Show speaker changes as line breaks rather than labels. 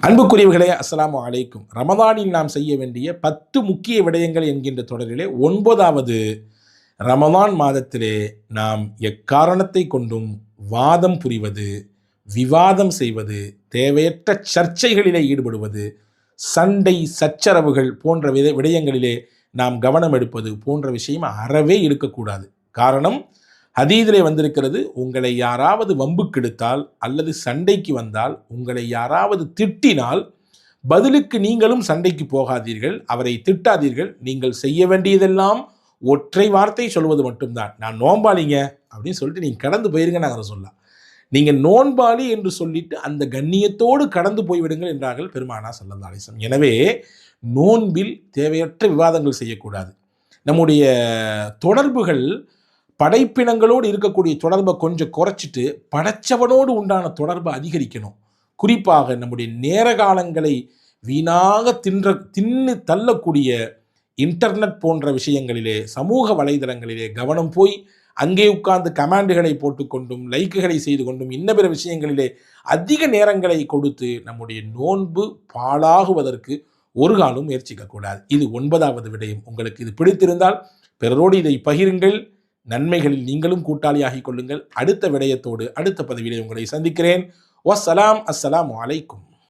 அன்புக்குரியவர்களே, அஸ்ஸலாமு அலைக்கும். ரமதானில் நாம் செய்ய வேண்டிய 10 முக்கிய விடயங்கள் என்கின்ற தொடரிலே 9வது ரமதான் மாதத்திலே நாம் எக்காரணத்தை கொண்டும் வாதம் புரிவது, விவாதம் செய்வது, தேவையற்ற சர்ச்சைகளிலே ஈடுபடுவது, சண்டை சச்சரவுகள் போன்ற விடயங்களிலே நாம் கவனம் எடுப்பது போன்ற விஷயம் அறவே இருக்கக்கூடாது. காரணம், ஹதீஸிலே வந்திருக்கிறது, உங்களை யாராவது வம்புக்கெடுத்தால் அல்லது சண்டைக்கு வந்தால், உங்களை யாராவது திட்டினால் பதிலுக்கு நீங்களும் சண்டைக்கு போகாதீர்கள், அவரை திட்டாதீர்கள். நீங்கள் செய்ய வேண்டியதெல்லாம் ஒற்றை வார்த்தை சொல்வது மட்டும்தான், நான் நோன்பாளிங்க அப்படின்னு சொல்லிட்டு நீங்கள் கடந்து போயிருங்க. நாங்கள் சொல்லலாம், நீங்கள் நோன்பாளி என்று சொல்லிட்டு அந்த கண்ணியத்தோடு கடந்து போய்விடுங்கள் என்றார்கள் பெருமானார் ஸல்லல்லாஹு அலைஹி வஸல்லம். எனவே நோன்பில் தேவையற்ற விவாதங்கள் செய்யக்கூடாது. நம்முடைய தொடர்புகள் படைப்பினங்களோடு இருக்கக்கூடிய தொடர்பை கொஞ்சம் குறைச்சிட்டு படைச்சவனோடு உண்டான தொடர்பை அதிகரிக்கணும். குறிப்பாக நம்முடைய நேர காலங்களை வீணாக தின்னு தள்ளக்கூடிய இன்டர்நெட் போன்ற விஷயங்களிலே, சமூக வலைதளங்களிலே கவனம் போய் அங்கே உட்கார்ந்து கமாண்டுகளை போட்டுக்கொண்டும் லைக்குகளை செய்து கொண்டும் இன்ன பிற விஷயங்களிலே அதிக நேரங்களை கொடுத்து நம்முடைய நோன்பு பாழாகுவதற்கு ஒரு காலம் முயற்சிக்கக்கூடாது. இது 9வது விடயம். உங்களுக்கு இது பிடித்திருந்தால் பிறரோடு இதை பகிருங்கள். நன்மைகளில் நீங்களும் கூட்டாளியாகிக் கொள்ளுங்கள். அடுத்த விடயத்தோடு அடுத்த பதிவிலே உங்களை சந்திக்கிறேன். வஸ்ஸலாம். அஸ்ஸலாமு அலைக்கும்.